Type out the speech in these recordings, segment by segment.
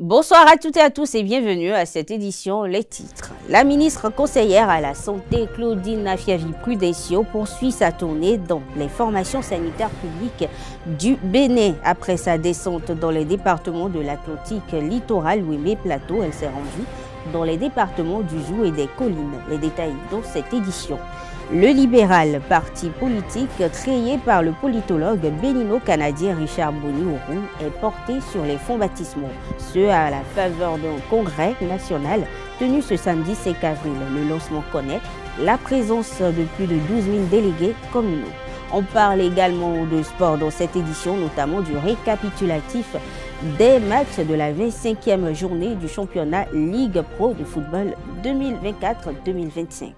Bonsoir à toutes et à tous et bienvenue à cette édition. Les titres. La ministre conseillère à la Santé, Claudine Afiavi-Prudencio, poursuit sa tournée dans les formations sanitaires publiques du Bénin. Après sa descente dans les départements de l'Atlantique littoral, Ouémé, Plateau, elle s'est rendue dans les départements du Zou et des Collines. Les détails dans cette édition. Le libéral, parti politique créé par le politologue bénino-canadien Richard Boni-Ourou, est porté sur les fonds baptismaux, ce à la faveur d'un congrès national tenu ce samedi 5 avril. Le lancement connaît la présence de plus de 12 000 délégués communaux. On parle également de sport dans cette édition, notamment du récapitulatif des matchs de la 25e journée du championnat Ligue Pro de football 2024-2025.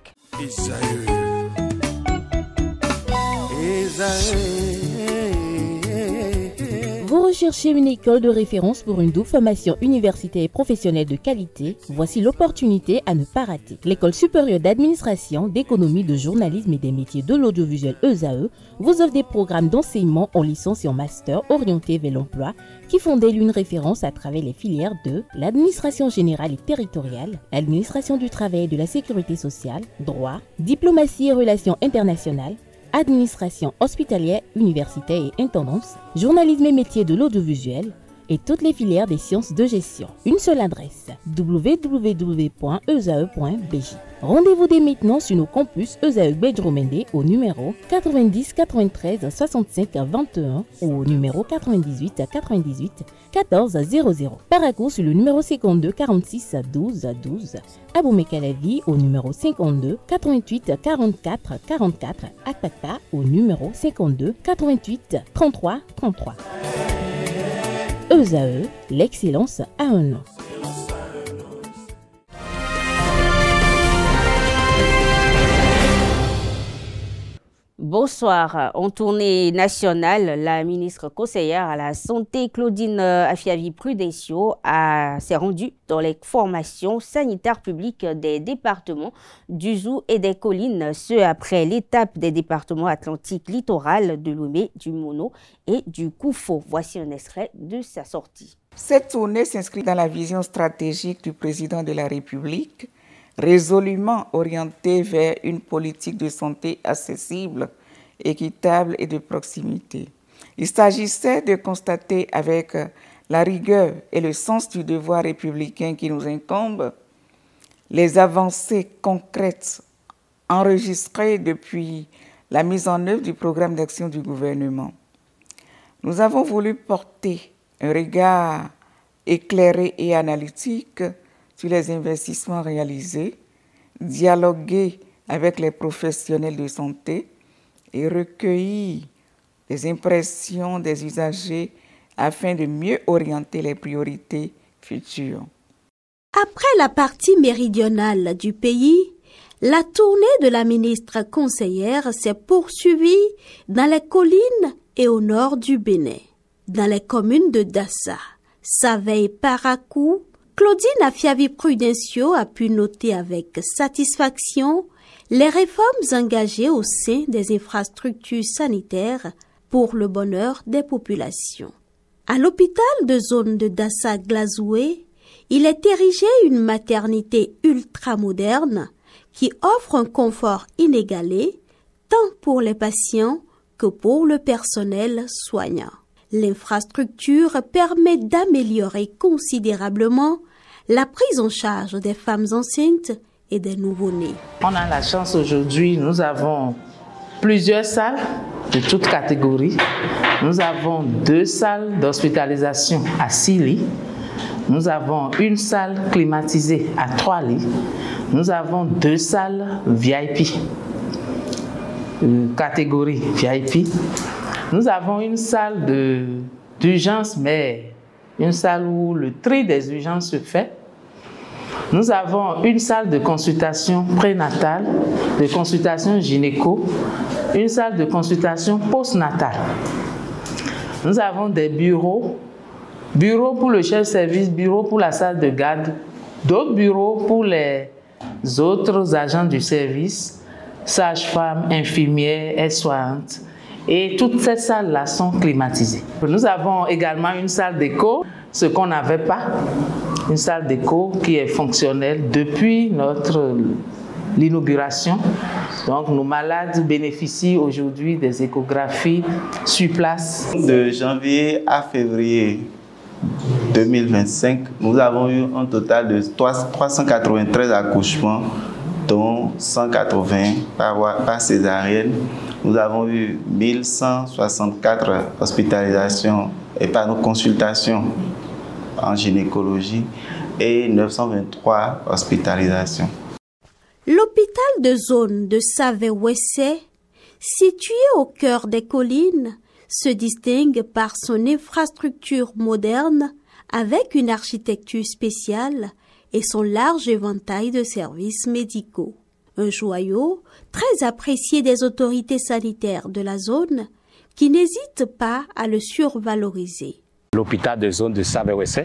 Vous recherchez une école de référence pour une double formation universitaire et professionnelle de qualité? Voici l'opportunité à ne pas rater. L'École supérieure d'administration, d'économie, de journalisme et des métiers de l'audiovisuel ESAE vous offre des programmes d'enseignement en licence et en master orientés vers l'emploi qui font d'elle une référence à travers les filières de l'administration générale et territoriale, l'administration du travail et de la sécurité sociale, droit, diplomatie et relations internationales, administration hospitalière, universitaire et intendance, journalisme et métiers de l'audiovisuel et toutes les filières des sciences de gestion. Une seule adresse, www.esae.bj. Rendez-vous dès maintenant sur nos campus ESAE Bedjromende au numéro 90 93 65 21 ou au numéro 98 98 14 00. Paracourt sur le numéro 52 46 12 12. Aboumé-Calavi au numéro 52 88 44 44. Akpata au numéro 52 88 33 33. ESAE, l'excellence à un nom. Bonsoir. En tournée nationale, la ministre conseillère à la Santé, Claudine Afiavi-Prudencio, s'est rendue dans les formations sanitaires publiques des départements du Zou et des Collines, ce après l'étape des départements atlantiques littoral de Lomé, du Mono et du Koufo. Voici un extrait de sa sortie. Cette tournée s'inscrit dans la vision stratégique du président de la République, résolument orientée vers une politique de santé accessible, équitable et de proximité. Il s'agissait de constater avec la rigueur et le sens du devoir républicain qui nous incombe les avancées concrètes enregistrées depuis la mise en œuvre du programme d'action du gouvernement. Nous avons voulu porter un regard éclairé et analytique sur les investissements réalisés, dialoguer avec les professionnels de santé et recueillir les impressions des usagers afin de mieux orienter les priorités futures. Après la partie méridionale du pays, la tournée de la ministre conseillère s'est poursuivie dans les collines et au nord du Bénin. Dans les communes de Dassa, Saveille, Parakou, Claudine Afiavi-Prudencio a pu noter avec satisfaction les réformes engagées au sein des infrastructures sanitaires pour le bonheur des populations. À l'hôpital de zone de Dassa-Glazoué, il est érigé une maternité ultramoderne qui offre un confort inégalé tant pour les patients que pour le personnel soignant. L'infrastructure permet d'améliorer considérablement la prise en charge des femmes enceintes et des nouveau-nés. On a la chance aujourd'hui, nous avons plusieurs salles de toutes catégories. Nous avons 2 salles d'hospitalisation à 6 lits. Nous avons une salle climatisée à 3 lits. Nous avons 2 salles VIP, catégorie VIP. Nous avons une salle d'urgence, mais une salle où le tri des urgences se fait. Nous avons une salle de consultation prénatale, de consultation gynéco, une salle de consultation postnatale. Nous avons des bureaux pour le chef de service, bureau pour la salle de garde, d'autres bureaux pour les autres agents du service, sages-femmes, infirmières, aides-soignantes Et toutes ces salles-là sont climatisées. Nous avons également une salle d'écho, ce qu'on n'avait pas. Une salle d'écho qui est fonctionnelle depuis l'inauguration. Donc nos malades bénéficient aujourd'hui des échographies sur place. De janvier à février 2025, nous avons eu un total de 393 accouchements, dont 180 par césarienne. Nous avons eu 1164 hospitalisations et par nos consultations en gynécologie et 923 hospitalisations. L'hôpital de zone de Save-Wessé, situé au cœur des collines, se distingue par son infrastructure moderne avec une architecture spéciale et son large éventail de services médicaux. Un joyau très apprécié des autorités sanitaires de la zone qui n'hésitent pas à le survaloriser. L'hôpital de zone de Save-Wessé,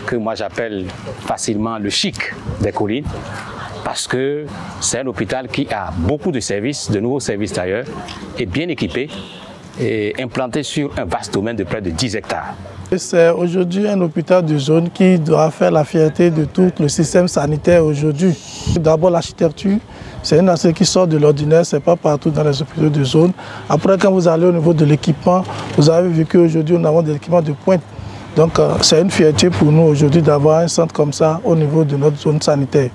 que moi j'appelle facilement le chic des collines, parce que c'est un hôpital qui a beaucoup de services, de nouveaux services d'ailleurs, et bien équipé et implanté sur un vaste domaine de près de 10 hectares. C'est aujourd'hui un hôpital de zone qui doit faire la fierté de tout le système sanitaire aujourd'hui. D'abord l'architecture, c'est un aspect qui sort de l'ordinaire, ce n'est pas partout dans les hôpitaux de zone. Après, quand vous allez au niveau de l'équipement, vous avez vu qu'aujourd'hui nous avons des équipements de pointe. Donc c'est une fierté pour nous aujourd'hui d'avoir un centre comme ça au niveau de notre zone sanitaire.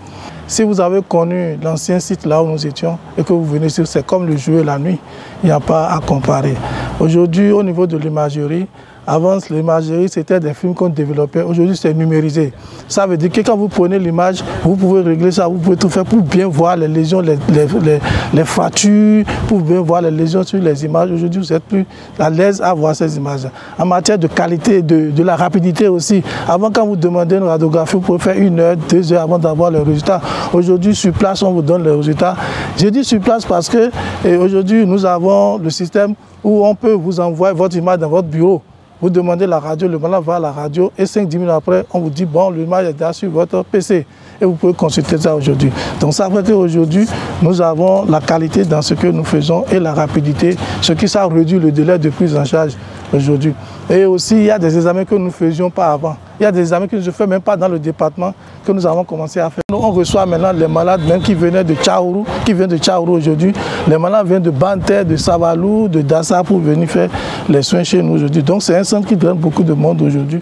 Si vous avez connu l'ancien site là où nous étions et que vous venez ici, c'est comme le jour et la nuit, il n'y a pas à comparer. Aujourd'hui, au niveau de l'imagerie, avant, l'imagerie, c'était des films qu'on développait. Aujourd'hui, c'est numérisé. Ça veut dire que quand vous prenez l'image, vous pouvez régler ça, vous pouvez tout faire pour bien voir les lésions, les fractures, pour bien voir les lésions sur les images. Aujourd'hui, vous êtes plus à l'aise à voir ces images. En matière de qualité, de la rapidité aussi. Avant, quand vous demandez une radiographie, vous pouvez faire 1 heure, 2 heures avant d'avoir le résultat. Aujourd'hui, sur place, on vous donne les résultats. J'ai dit sur place parce que aujourd'hui, nous avons le système où on peut vous envoyer votre image dans votre bureau. Vous demandez la radio, le malade va à la radio et 5-10 minutes après, on vous dit bon, l'image est déjà sur votre PC et vous pouvez consulter ça aujourd'hui. Donc ça fait qu'aujourd'hui, nous avons la qualité dans ce que nous faisons et la rapidité, ce qui ça réduit le délai de prise en charge aujourd'hui. Et aussi, il y a des examens que nous ne faisions pas avant. Il y a des examens que je ne fais même pas dans le département que nous avons commencé à faire. On reçoit maintenant les malades même qui venaient de Tchaourou, qui viennent de Tchaourou aujourd'hui. Les malades viennent de Banter, de Savalou, de Dassa pour venir faire les soins chez nous aujourd'hui. Donc c'est un centre qui draine beaucoup de monde aujourd'hui.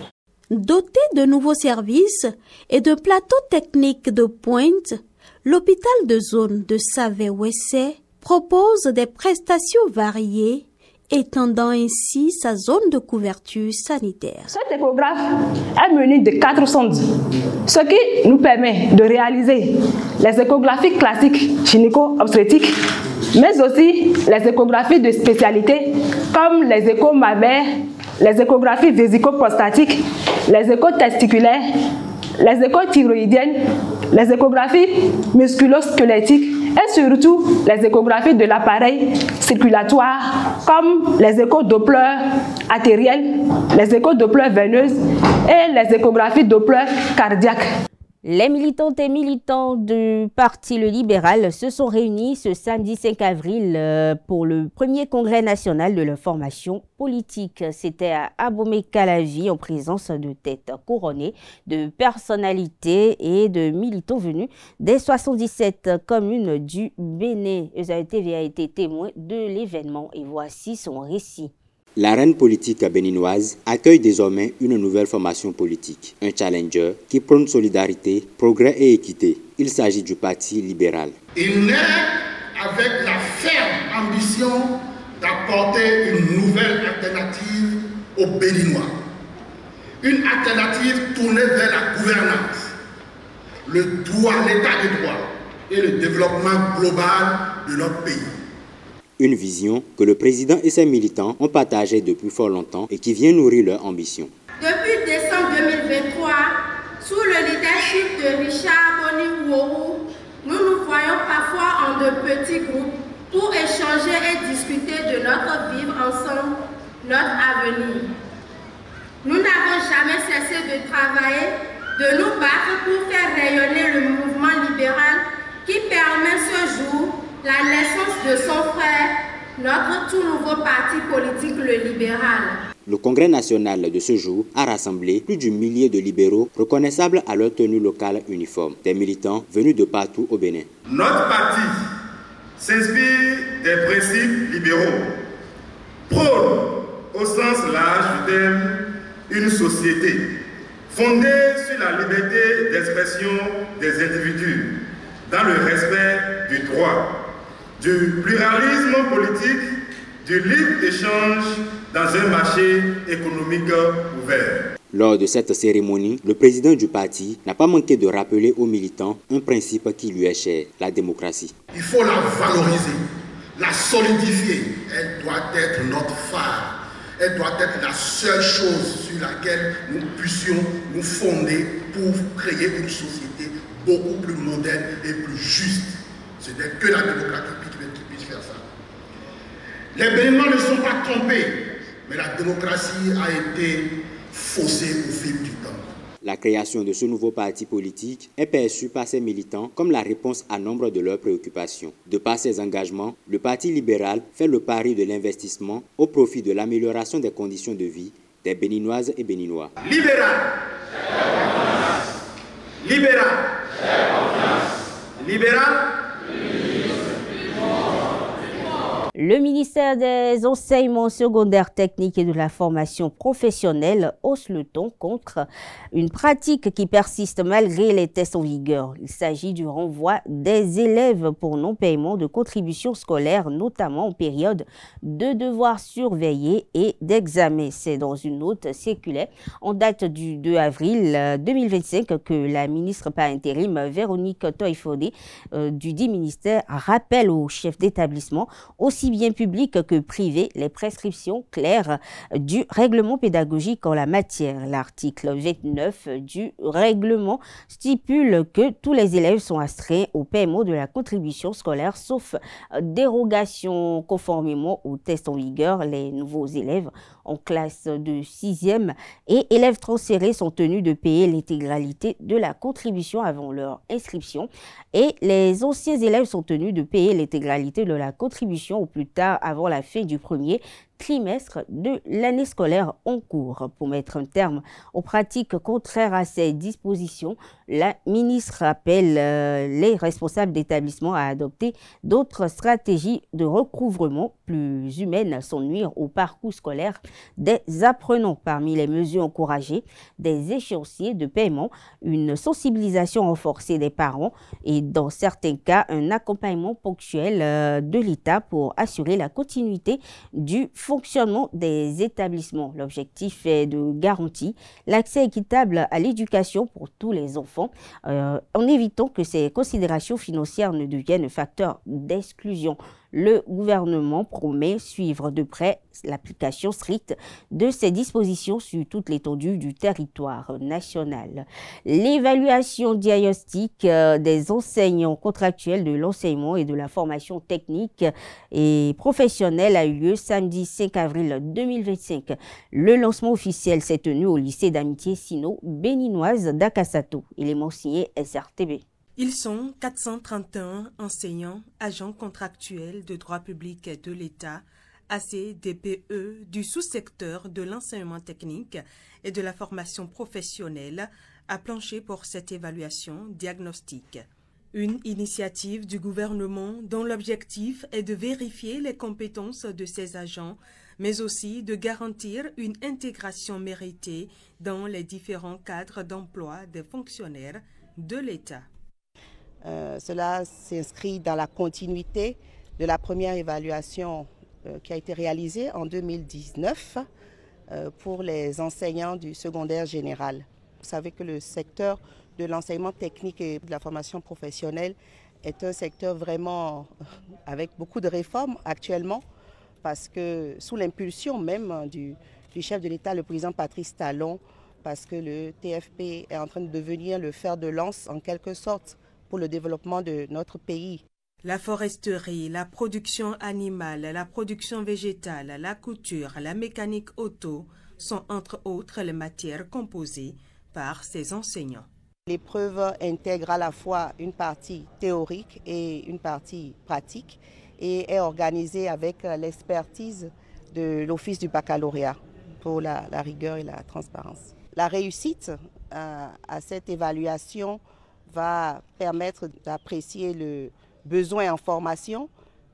Doté de nouveaux services et de plateaux techniques de pointe, l'hôpital de zone de Save-Wessé propose des prestations variées, étendant ainsi sa zone de couverture sanitaire. Cet échographe est muni de 4 sondes, ce qui nous permet de réaliser les échographies classiques gynéco-obstétriques, mais aussi les échographies de spécialité comme les échos mammaires, les échographies vésico-prostatiques, les échos testiculaires, les échos thyroïdiennes, les échographies musculo-squelettiques et surtout les échographies de l'appareil circulatoire comme les échos-Doppler artériels, les échos-Doppler veineuses et les échographies Doppler cardiaques. Les militantes et militants du Parti Le Libéral se sont réunis ce samedi 5 avril pour le premier congrès national de la formation politique. C'était à Abomey-Calavi en présence de têtes couronnées, de personnalités et de militants venus des 77 communes du Bénin. ESAE-TV a été témoin de l'événement et voici son récit. L'arène politique béninoise accueille désormais une nouvelle formation politique, un challenger qui prône solidarité, progrès et équité. Il s'agit du Parti libéral. Il naît avec la ferme ambition d'apporter une nouvelle alternative aux Béninois. Une alternative tournée vers la gouvernance, le droit, l'état de droit et le développement global de notre pays. Une vision que le président et ses militants ont partagée depuis fort longtemps et qui vient nourrir leur ambition. Depuis décembre 2023, sous le leadership de Richard Boni-Ouourou, nous nous voyons parfois en de petits groupes pour échanger et discuter de notre vivre ensemble, notre avenir. Nous n'avons jamais cessé de travailler, de nous battre pour faire rayonner le mouvement libéral qui permet ce jour la naissance de son frère, notre tout nouveau parti politique, le libéral. Le congrès national de ce jour a rassemblé plus d'1 millier de libéraux reconnaissables à leur tenue locale uniforme, des militants venus de partout au Bénin. Notre parti s'inspire des principes libéraux, prône au sens large du terme une société fondée sur la liberté d'expression des individus, dans le respect du droit, du pluralisme politique, du libre-échange dans un marché économique ouvert. Lors de cette cérémonie, le président du parti n'a pas manqué de rappeler aux militants un principe qui lui est cher, la démocratie. Il faut la valoriser, la solidifier. Elle doit être notre phare. Elle doit être la seule chose sur laquelle nous puissions nous fonder pour créer une société beaucoup plus moderne et plus juste. Ce n'est que la démocratie qui puisse faire ça. Les Béninois ne sont pas trompés, mais la démocratie a été faussée au fil du temps. La création de ce nouveau parti politique est perçue par ses militants comme la réponse à nombre de leurs préoccupations. De par ses engagements, le Parti libéral fait le pari de l'investissement au profit de l'amélioration des conditions de vie des Béninoises et Béninois. Libéral, libéral, libéral. Le ministère des Enseignements secondaires techniques et de la formation professionnelle hausse le ton contre une pratique qui persiste malgré les tests en vigueur. Il s'agit du renvoi des élèves pour non-paiement de contributions scolaires, notamment en période de devoirs surveillés et d'examens. C'est dans une note circulaire en date du 2 avril 2025 que la ministre par intérim Véronique Toye-Fodé du dit ministère rappelle aux chefs d'établissement aussi bien public que privé les prescriptions claires du règlement pédagogique en la matière. L'article 29 du règlement stipule que tous les élèves sont astreints au paiement de la contribution scolaire sauf dérogation conformément aux tests en vigueur. Les nouveaux élèves en classe de 6e et élèves transférés sont tenus de payer l'intégralité de la contribution avant leur inscription et les anciens élèves sont tenus de payer l'intégralité de la contribution au plus tard avant la fin du premier trimestre de l'année scolaire en cours. Pour mettre un terme aux pratiques contraires à ces dispositions, la ministre appelle les responsables d'établissement à adopter d'autres stratégies de recouvrement plus humaines sans nuire au parcours scolaire des apprenants. Parmi les mesures encouragées, des échéanciers de paiement, une sensibilisation renforcée des parents et dans certains cas un accompagnement ponctuel de l'État pour assurer la continuité du fonctionnement des établissements. L'objectif est de garantir l'accès équitable à l'éducation pour tous les enfants en évitant que ces considérations financières ne deviennent un facteur d'exclusion. Le gouvernement promet suivre de près l'application stricte de ces dispositions sur toute l'étendue du territoire national. L'évaluation diagnostique des enseignants contractuels de l'enseignement et de la formation technique et professionnelle a eu lieu samedi 5 avril 2025. Le lancement officiel s'est tenu au lycée d'amitié sino-béninoise d'Akasato. Élément signé SRTB. Ils sont 431 enseignants, agents contractuels de droit public de l'État, ACDPE du sous-secteur de l'enseignement technique et de la formation professionnelle à plancher pour cette évaluation diagnostique. Une initiative du gouvernement dont l'objectif est de vérifier les compétences de ces agents, mais aussi de garantir une intégration méritée dans les différents cadres d'emploi des fonctionnaires de l'État. Cela s'inscrit dans la continuité de la première évaluation qui a été réalisée en 2019 pour les enseignants du secondaire général. Vous savez que le secteur de l'enseignement technique et de la formation professionnelle est un secteur vraiment avec beaucoup de réformes actuellement parce que sous l'impulsion même du chef de l'État, le président Patrice Talon, parce que le TFP est en train de devenir le fer de lance en quelque sorte pour le développement de notre pays. La foresterie, la production animale, la production végétale, la couture, la mécanique auto sont entre autres les matières composées par ces enseignants. L'épreuve intègre à la fois une partie théorique et une partie pratique et est organisée avec l'expertise de l'Office du baccalauréat pour la rigueur et la transparence. La réussite à cette évaluation va permettre d'apprécier le besoin en formation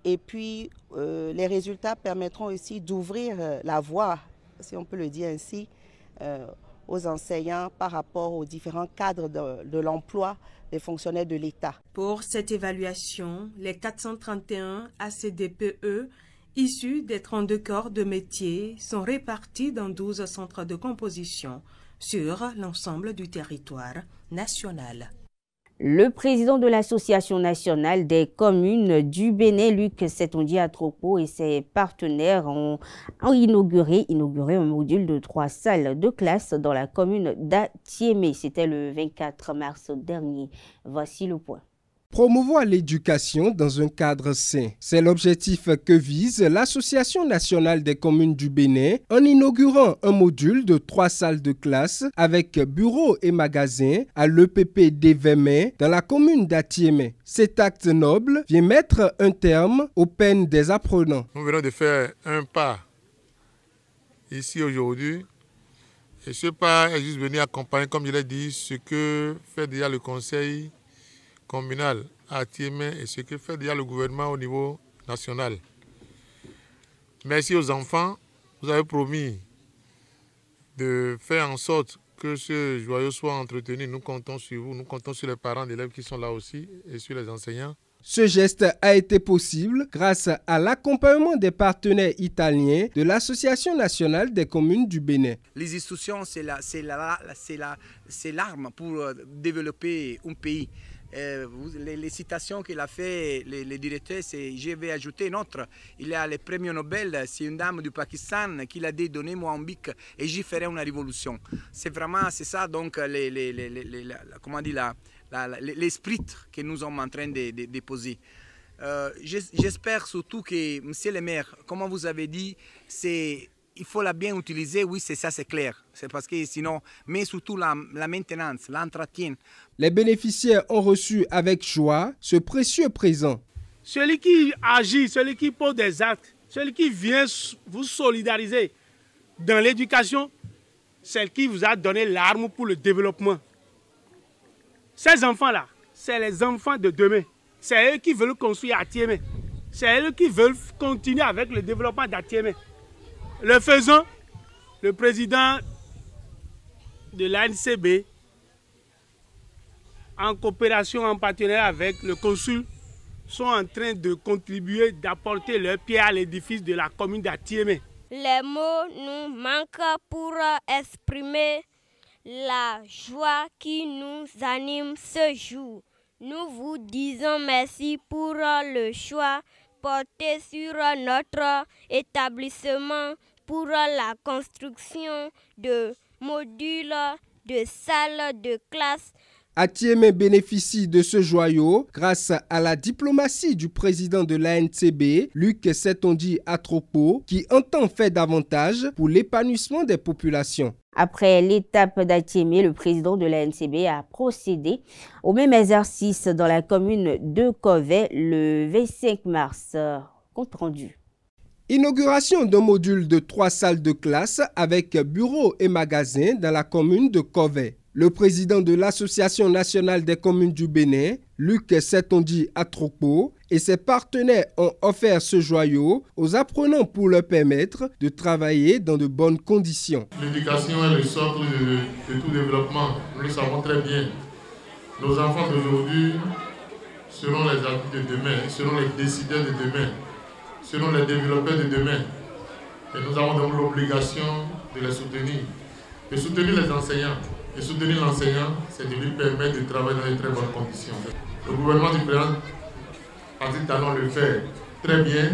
et puis les résultats permettront aussi d'ouvrir la voie, si on peut le dire ainsi, aux enseignants par rapport aux différents cadres de l'emploi des fonctionnaires de l'État. Pour cette évaluation, les 431 ACDPE issus des 32 corps de métier sont répartis dans 12 centres de composition sur l'ensemble du territoire national. Le président de l'Association nationale des communes du Bénin, Luc Setonji Atropo, et ses partenaires ont inauguré un module de 3 salles de classe dans la commune d'Atiémé. C'était le 24 mars dernier. Voici le point. Promouvoir l'éducation dans un cadre sain. C'est l'objectif que vise l'Association nationale des communes du Bénin en inaugurant un module de 3 salles de classe avec bureaux et magasins à l'EPP d'Évémé dans la commune d'Atiémé. Cet acte noble vient mettre un terme aux peines des apprenants. Nous venons de faire un pas ici aujourd'hui et ce pas est juste venu accompagner, comme je l'ai dit, ce que fait déjà le conseil communal à Atiémé et ce que fait déjà le gouvernement au niveau national. Merci aux enfants, vous avez promis de faire en sorte que ce joyau soit entretenu. Nous comptons sur vous, nous comptons sur les parents d'élèves qui sont là aussi et sur les enseignants. Ce geste a été possible grâce à l'accompagnement des partenaires italiens de l'Association nationale des communes du Bénin. Les institutions, c'est l'arme pour développer un pays. Les citations qu'il a fait, les directeurs, je vais ajouter une autre. Il y a le prix Nobel, c'est une dame du Pakistan qui l'a dit, donnez Mozambique et j'y ferai une révolution. C'est ça donc l'esprit que nous sommes en train de déposer. J'espère surtout que, monsieur le maire, comme vous avez dit, il faut la bien utiliser, oui, c'est clair. C'est parce que sinon, mais surtout la maintenance, l'entretien. Les bénéficiaires ont reçu avec joie ce précieux présent. Celui qui agit, celui qui pose des actes, celui qui vient vous solidariser dans l'éducation, celle qui vous a donné l'arme pour le développement. Ces enfants-là, c'est les enfants de demain. C'est eux qui veulent construire Atiémé. C'est eux qui veulent continuer avec le développement d'Atiémé. Le faisant, le président de l'ANCB, en coopération, en partenariat avec le consul, sont en train de contribuer, d'apporter leur pierre à l'édifice de la commune d'Atiémé. Les mots nous manquent pour exprimer la joie qui nous anime ce jour. Nous vous disons merci pour le choix porté sur notre établissement pour la construction de modules de salles de classe. Atiémé bénéficie de ce joyau grâce à la diplomatie du président de l'ANCB, Luc Setonji Atropo, qui entend faire davantage pour l'épanouissement des populations. Après l'étape d'Atiémé, le président de l'ANCB a procédé au même exercice dans la commune de Covey le 25 mars. Compte rendu. Inauguration d'un module de 3 salles de classe avec bureaux et magasins dans la commune de Covey. Le président de l'Association nationale des communes du Bénin, Luc Setonji Atropo, et ses partenaires ont offert ce joyau aux apprenants pour leur permettre de travailler dans de bonnes conditions. L'éducation est le socle de tout développement, nous le savons très bien. Nos enfants d'aujourd'hui seront les adultes de demain, seront les décideurs de demain, seront les développeurs de demain. Et nous avons donc l'obligation de les soutenir, de soutenir les enseignants. Et soutenir l'enseignant, c'est de lui permettre de travailler dans de très bonnes conditions. Le gouvernement du président Patrick Talon le fait très bien.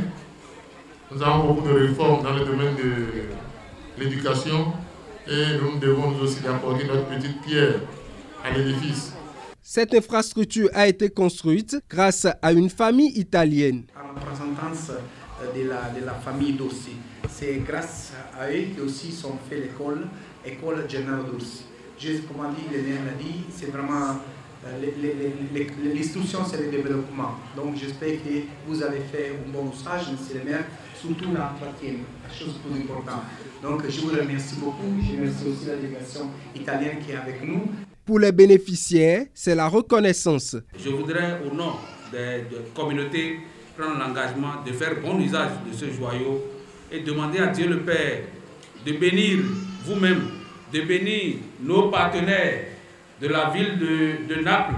Nous avons beaucoup de réformes dans le domaine de l'éducation et nous devons nous aussi apporter notre petite pierre à l'édifice. Cette infrastructure a été construite grâce à une famille italienne. En représentance de la famille Dossi. C'est grâce à eux qui aussi sont fait l'école Générale Dossi. Comme dit le maire l'a dit, c'est vraiment l'instruction, c'est le développement. Donc j'espère que vous avez fait un bon usage, monsieur le maire, surtout l'entretien, la chose plus importante. Donc je vous remercie beaucoup. Je remercie aussi la délégation italienne qui est avec nous. Pour les bénéficiaires, c'est la reconnaissance. Je voudrais, au nom de la communauté, prendre l'engagement de faire bon usage de ce joyau et demander à Dieu le Père de bénir vous-même, de bénir nos partenaires de la ville de Naples.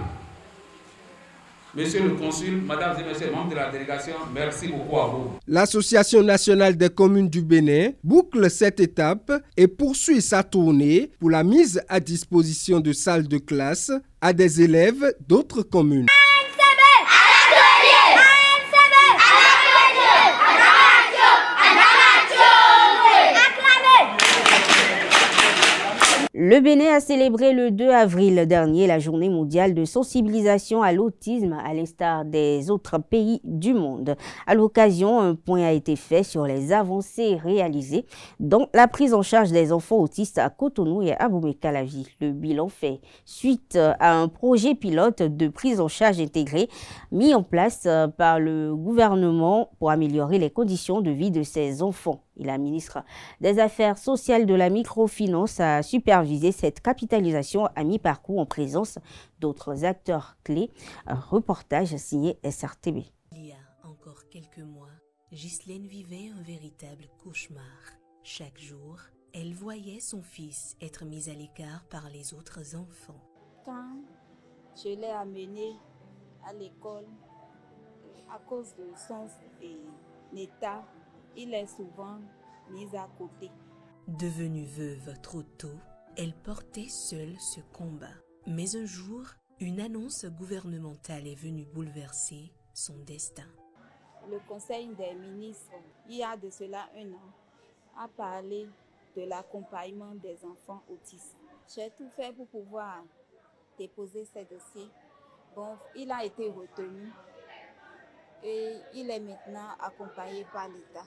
Monsieur le consul, mesdames et messieurs membres de la délégation, merci beaucoup à vous. L'Association nationale des communes du Bénin boucle cette étape et poursuit sa tournée pour la mise à disposition de salles de classe à des élèves d'autres communes. Le Bénin a célébré le 2 avril dernier la journée mondiale de sensibilisation à l'autisme à l'instar des autres pays du monde. À l'occasion, un point a été fait sur les avancées réalisées dans la prise en charge des enfants autistes à Cotonou et à Abomey-Calavi. Le bilan fait suite à un projet pilote de prise en charge intégrée mis en place par le gouvernement pour améliorer les conditions de vie de ces enfants. Et la ministre des Affaires sociales de la microfinance a supervisé cette capitalisation à mi-parcours en présence d'autres acteurs clés. Un reportage signé SRTB. Il y a encore quelques mois, Ghislaine vivait un véritable cauchemar. Chaque jour, elle voyait son fils être mis à l'écart par les autres enfants. Quand je l'ai amené à l'école, à cause de son état, il est souvent mis à côté. Devenue veuve trop tôt, elle portait seule ce combat. Mais un jour, une annonce gouvernementale est venue bouleverser son destin. Le Conseil des ministres, il y a de cela un an, a parlé de l'accompagnement des enfants autistes. J'ai tout fait pour pouvoir déposer ces dossiers. Bon, il a été retenu et il est maintenant accompagné par l'État.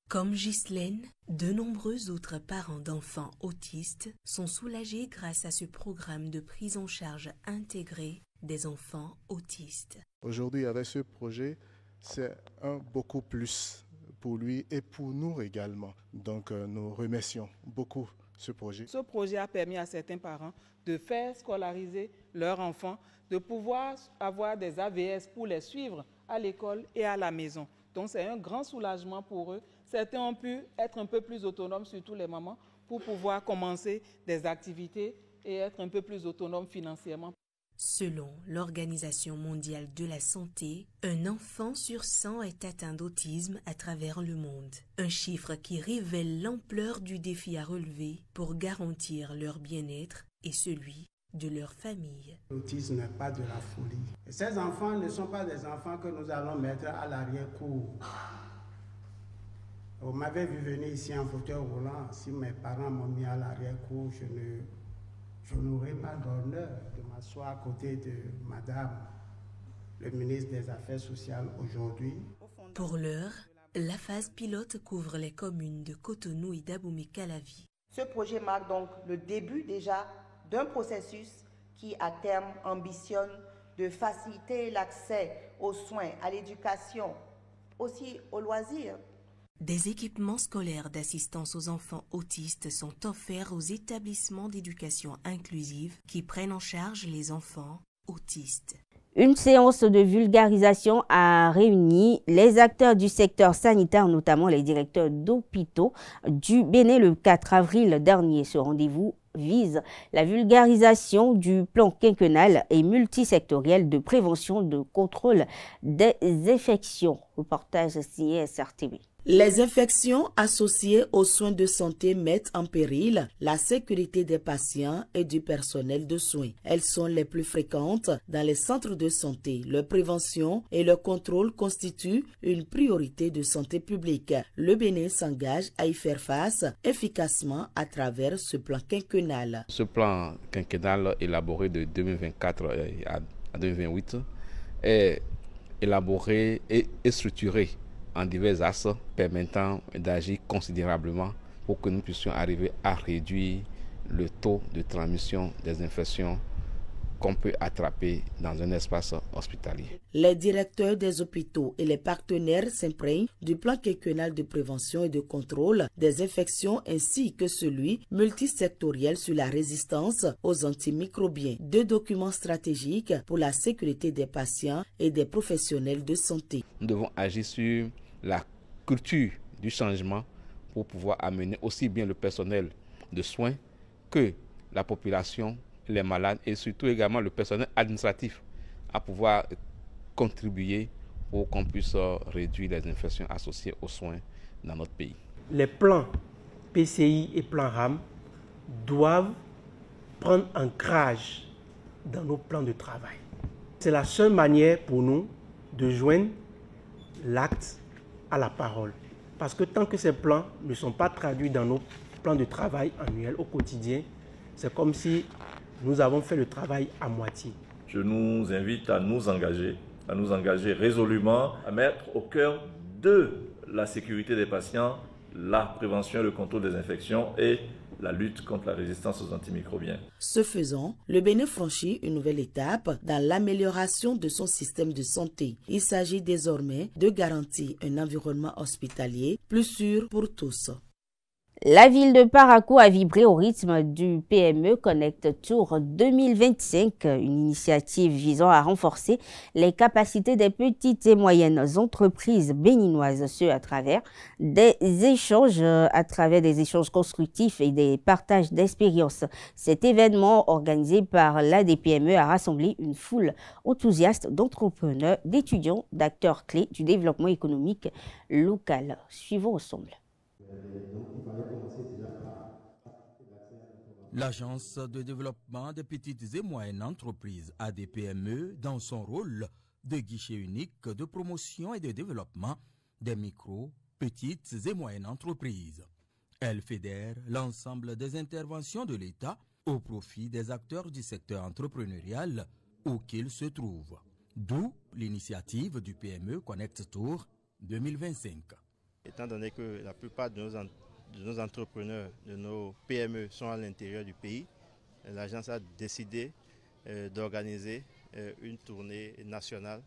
Comme Ghislaine, de nombreux autres parents d'enfants autistes sont soulagés grâce à ce programme de prise en charge intégrée des enfants autistes. Aujourd'hui, avec ce projet, c'est un beaucoup plus pour lui et pour nous également. Donc, nous remercions beaucoup ce projet. Ce projet a permis à certains parents de faire scolariser leurs enfants, de pouvoir avoir des AVS pour les suivre à l'école et à la maison. Donc, c'est un grand soulagement pour eux. Certains ont pu être un peu plus autonomes, surtout les mamans, pour pouvoir commencer des activités et être un peu plus autonomes financièrement. Selon l'Organisation mondiale de la santé, un enfant sur 100 est atteint d'autisme à travers le monde. Un chiffre qui révèle l'ampleur du défi à relever pour garantir leur bien-être et celui de leur famille. L'autisme n'est pas de la folie. Et ces enfants ne sont pas des enfants que nous allons mettre à l'arrière-cour. Vous m'avez vu venir ici en fauteuil roulant. Si mes parents m'ont mis à l'arrière-cour, je n'aurais pas d'honneur de m'asseoir à côté de Madame, le ministre des Affaires sociales aujourd'hui. Pour l'heure, la phase pilote couvre les communes de Cotonou et d'Abomey-Calavi. Ce projet marque donc le début déjà d'un processus qui, à terme, ambitionne de faciliter l'accès aux soins, à l'éducation, aussi aux loisirs. Des équipements scolaires d'assistance aux enfants autistes sont offerts aux établissements d'éducation inclusive qui prennent en charge les enfants autistes. Une séance de vulgarisation a réuni les acteurs du secteur sanitaire, notamment les directeurs d'hôpitaux du Bénin le 4 avril dernier. Ce rendez-vous vise la vulgarisation du plan quinquennal et multisectoriel de prévention de contrôle des infections. Reportage signé SRTB. Les infections associées aux soins de santé mettent en péril la sécurité des patients et du personnel de soins. Elles sont les plus fréquentes dans les centres de santé. Leur prévention et leur contrôle constituent une priorité de santé publique. Le Bénin s'engage à y faire face efficacement à travers ce plan quinquennal. Ce plan quinquennal élaboré de 2024 à 2028 est élaboré et structuré en divers axes permettant d'agir considérablement pour que nous puissions arriver à réduire le taux de transmission des infections qu'on peut attraper dans un espace hospitalier. Les directeurs des hôpitaux et les partenaires s'imprègnent du plan quinquennal de prévention et de contrôle des infections ainsi que celui multisectoriel sur la résistance aux antimicrobiens, 2 documents stratégiques pour la sécurité des patients et des professionnels de santé. Nous devons agir sur la culture du changement pour pouvoir amener aussi bien le personnel de soins que la population, les malades et surtout également le personnel administratif à pouvoir contribuer pour qu'on puisse réduire les infections associées aux soins dans notre pays. Les plans PCI et plans RAM doivent prendre ancrage dans nos plans de travail. C'est la seule manière pour nous de joindre l'acte à la parole. Parce que tant que ces plans ne sont pas traduits dans nos plans de travail annuels au quotidien, c'est comme si nous avons fait le travail à moitié. Je nous invite à nous engager résolument, à mettre au cœur de la sécurité des patients la prévention et le contrôle des infections et la lutte contre la résistance aux antimicrobiens. Ce faisant, le Bénin franchit une nouvelle étape dans l'amélioration de son système de santé. Il s'agit désormais de garantir un environnement hospitalier plus sûr pour tous. La ville de Parakou a vibré au rythme du PME Connect Tour 2025, une initiative visant à renforcer les capacités des petites et moyennes entreprises béninoises, ce à travers des échanges constructifs et des partages d'expériences. Cet événement organisé par l'ADPME a rassemblé une foule enthousiaste d'entrepreneurs, d'étudiants, d'acteurs clés du développement économique local. Suivons ensemble. L'Agence de développement des petites et moyennes entreprises ADPME, dans son rôle de guichet unique de promotion et de développement des micro, petites et moyennes entreprises. Elle fédère l'ensemble des interventions de l'État au profit des acteurs du secteur entrepreneurial où qu'ils se trouvent. D'où l'initiative du PME Connect Tour 2025. Étant donné que la plupart de nos entrepreneurs, de nos PME sont à l'intérieur du pays, l'agence a décidé d'organiser une tournée nationale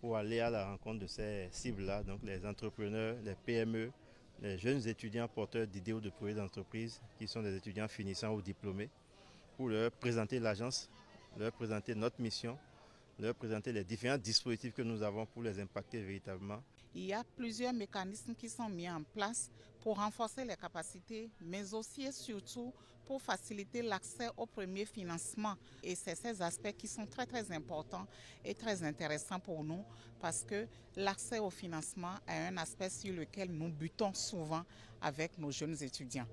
pour aller à la rencontre de ces cibles-là, donc les entrepreneurs, les PME, les jeunes étudiants porteurs d'idées ou de projets d'entreprise qui sont des étudiants finissants ou diplômés, pour leur présenter l'agence, leur présenter notre mission, leur présenter les différents dispositifs que nous avons pour les impacter véritablement. Il y a plusieurs mécanismes qui sont mis en place pour renforcer les capacités, mais aussi et surtout pour faciliter l'accès au premier financement. Et c'est ces aspects qui sont très importants et très intéressants pour nous parce que l'accès au financement est un aspect sur lequel nous butons souvent avec nos jeunes étudiants.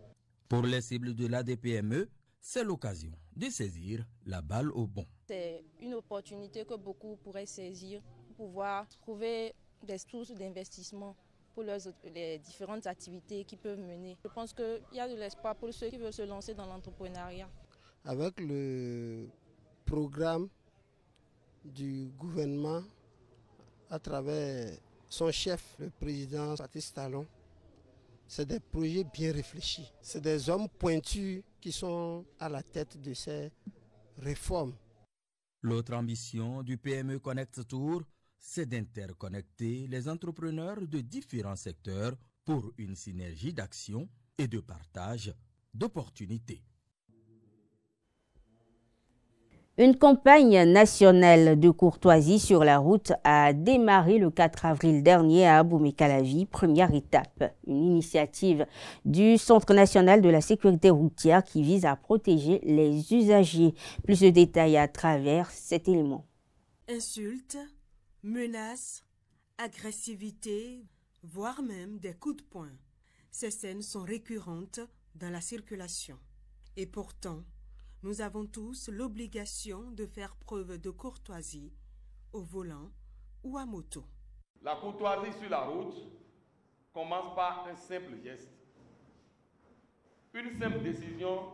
Pour les cibles de l'ADPME, c'est l'occasion de saisir la balle au bon. C'est une opportunité que beaucoup pourraient saisir pour pouvoir trouver des sources d'investissement pour les différentes activités qu'ils peuvent mener. Je pense qu'il y a de l'espoir pour ceux qui veulent se lancer dans l'entrepreneuriat. Avec le programme du gouvernement à travers son chef, le président Patrice Talon, c'est des projets bien réfléchis. C'est des hommes pointus qui sont à la tête de ces réformes. L'autre ambition du PME Connect Tour, c'est d'interconnecter les entrepreneurs de différents secteurs pour une synergie d'action et de partage d'opportunités. Une campagne nationale de courtoisie sur la route a démarré le 4 avril dernier à Abomey-Calavi, première étape. Une initiative du Centre national de la sécurité routière qui vise à protéger les usagers. Plus de détails à travers cet élément. Insultes, menaces, agressivité, voire même des coups de poing. Ces scènes sont récurrentes dans la circulation. Et pourtant, nous avons tous l'obligation de faire preuve de courtoisie au volant ou à moto. La courtoisie sur la route commence par un simple geste. Une simple décision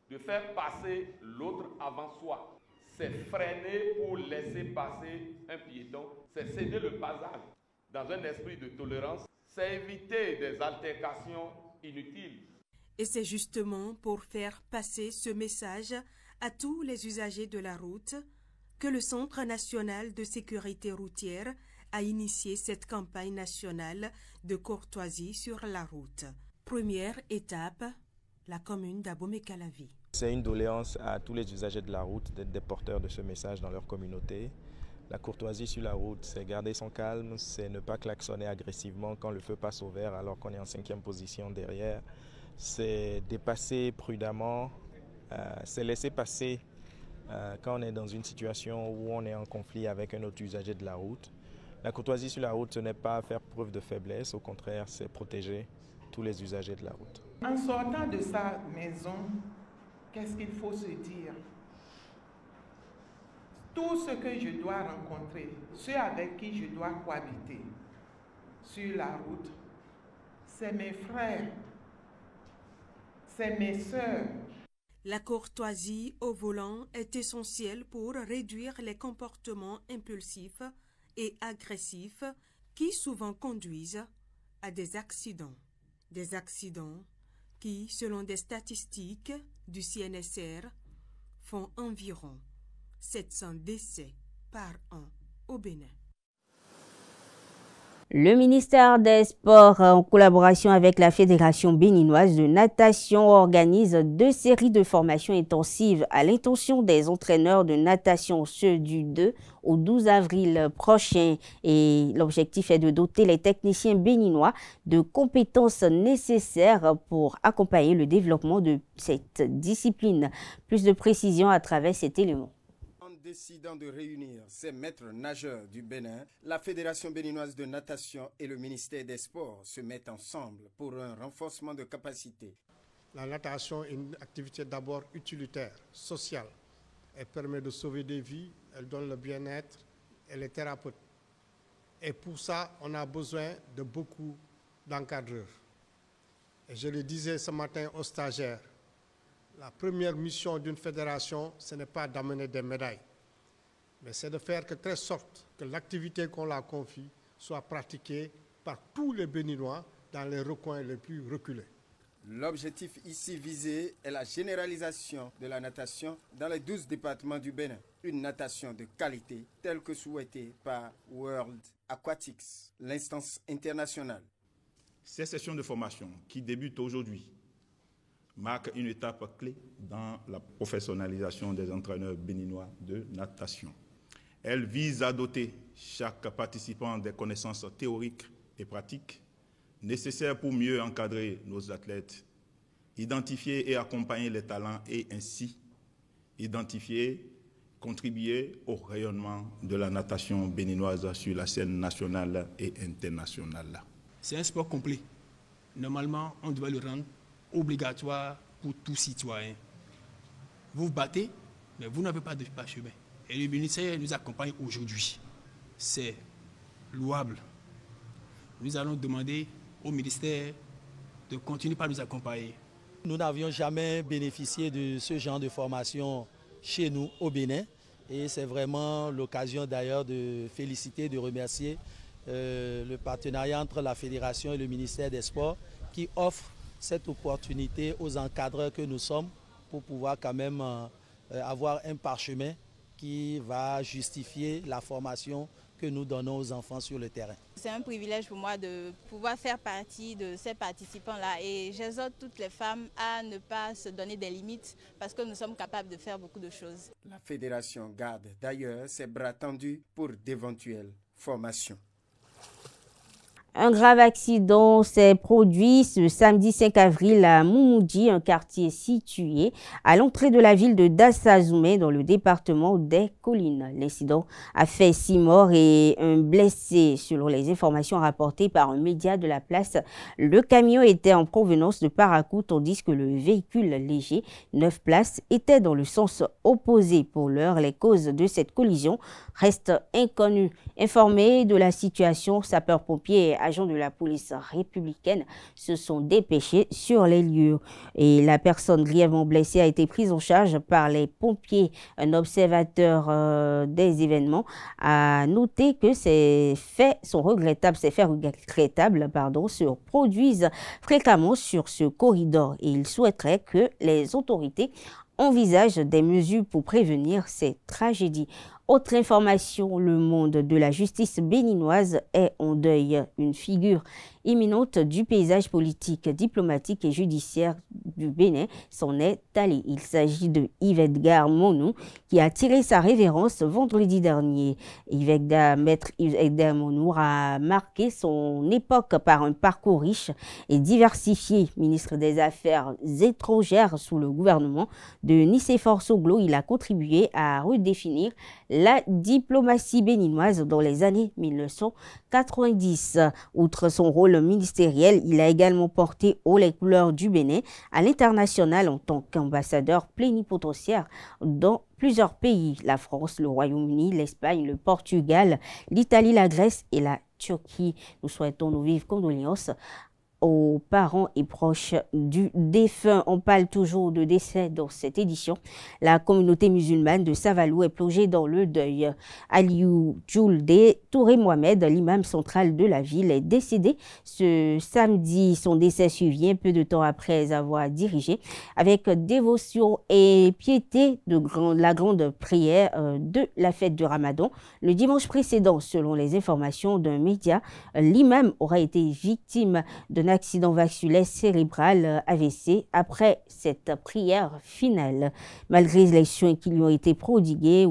de faire passer l'autre avant soi. C'est freiner pour laisser passer un piéton. C'est céder le passage dans un esprit de tolérance. C'est éviter des altercations inutiles. Et c'est justement pour faire passer ce message à tous les usagers de la route que le Centre national de sécurité routière a initié cette campagne nationale de courtoisie sur la route. Première étape, la commune d'Abomey-Calavi. C'est une doléance à tous les usagers de la route d'être des porteurs de ce message dans leur communauté. La courtoisie sur la route, c'est garder son calme, c'est ne pas klaxonner agressivement quand le feu passe au vert alors qu'on est en 5e position derrière. C'est dépasser prudemment, c'est laisser passer quand on est dans une situation où on est en conflit avec un autre usager de la route. La courtoisie sur la route, ce n'est pas faire preuve de faiblesse, au contraire, c'est protéger tous les usagers de la route. En sortant de sa maison, qu'est-ce qu'il faut se dire? Tout ce que je dois rencontrer, ceux avec qui je dois cohabiter sur la route, c'est mes frères, c'est mes sœurs. La courtoisie au volant est essentielle pour réduire les comportements impulsifs et agressifs qui souvent conduisent à des accidents. Des accidents qui, selon des statistiques du CNSR, font environ 700 décès par an au Bénin. Le ministère des Sports, en collaboration avec la Fédération béninoise de natation, organise 2 séries de formations intensives à l'intention des entraîneurs de natation, ceux du 2 au 12 avril prochain. Et l'objectif est de doter les techniciens béninois de compétences nécessaires pour accompagner le développement de cette discipline. Plus de précisions à travers cet élément. Décidant de réunir ces maîtres nageurs du Bénin, la Fédération béninoise de natation et le ministère des Sports se mettent ensemble pour un renforcement de capacité. La natation est une activité d'abord utilitaire, sociale. Elle permet de sauver des vies, elle donne le bien-être, elle est thérapeute. Et pour ça, on a besoin de beaucoup d'encadreurs. Et je le disais ce matin aux stagiaires, la première mission d'une fédération, ce n'est pas d'amener des médailles, mais c'est de faire de telle sorte que l'activité qu'on leur confie soit pratiquée par tous les Béninois dans les recoins les plus reculés. L'objectif ici visé est la généralisation de la natation dans les 12 départements du Bénin. Une natation de qualité telle que souhaitée par World Aquatics, l'instance internationale. Ces sessions de formation qui débutent aujourd'hui marquent une étape clé dans la professionnalisation des entraîneurs béninois de natation. Elle vise à doter chaque participant des connaissances théoriques et pratiques nécessaires pour mieux encadrer nos athlètes, identifier et accompagner les talents et ainsi contribuer au rayonnement de la natation béninoise sur la scène nationale et internationale. C'est un sport complet. Normalement, on doit le rendre obligatoire pour tout citoyen. Vous vous battez, mais vous n'avez pas de parchemin. Et le ministère nous accompagne aujourd'hui. C'est louable. Nous allons demander au ministère de continuer par nous accompagner. Nous n'avions jamais bénéficié de ce genre de formation chez nous au Bénin. Et c'est vraiment l'occasion d'ailleurs de féliciter, de remercier le partenariat entre la Fédération et le ministère des Sports qui offre cette opportunité aux encadreurs que nous sommes pour pouvoir quand même avoir un parchemin qui va justifier la formation que nous donnons aux enfants sur le terrain. C'est un privilège pour moi de pouvoir faire partie de ces participants-là et j'exhorte toutes les femmes à ne pas se donner des limites parce que nous sommes capables de faire beaucoup de choses. La fédération garde d'ailleurs ses bras tendus pour d'éventuelles formations. Un grave accident s'est produit ce samedi 5 avril à Moumoudi, un quartier situé à l'entrée de la ville de Dassazoumé dans le département des Collines. L'incident a fait 6 morts et un blessé. Selon les informations rapportées par un média de la place, le camion était en provenance de Parakou tandis que le véhicule léger 9 places était dans le sens opposé. Pour l'heure, les causes de cette collision restent inconnues. Informés de la situation, sapeurs-pompiers et agents de la police républicaine se sont dépêchés sur les lieux. Et la personne grièvement blessée a été prise en charge par les pompiers. Un observateur des événements a noté que ces faits regrettables se produisent fréquemment sur ce corridor. Et il souhaiterait que les autorités envisage des mesures pour prévenir ces tragédies. Autre information, le monde de la justice béninoise est en deuil. Une figure éminente du paysage politique, diplomatique et judiciaire du Bénin s'en est allé. Il s'agit de Yves-Edgar Monou qui a tiré sa révérence vendredi dernier. Maître Yves-Edgar Monou a marqué son époque par un parcours riche et diversifié. Ministre des Affaires étrangères sous le gouvernement de Nicéphore Soglo, il a contribué à redéfinir la diplomatie béninoise dans les années 1990. Outre son rôle ministériel, il a également porté haut les couleurs du Bénin à l'international en tant qu'ambassadeur plénipotentiaire dans plusieurs pays, la France, le Royaume-Uni, l'Espagne, le Portugal, l'Italie, la Grèce et la Turquie. Nous souhaitons nos vives condoléances aux parents et proches du défunt. On parle toujours de décès dans cette édition. La communauté musulmane de Savalou est plongée dans le deuil. Aliou Djoulde Touré Mohamed, l'imam central de la ville, est décédé ce samedi. Son décès survient peu de temps après avoir dirigé avec dévotion et piété la grande prière de la fête du Ramadan. Le dimanche précédent, selon les informations d'un média, l'imam aurait été victime d'un accident vasculaire cérébral AVC après cette prière finale. Malgré les soins qui lui ont été prodigués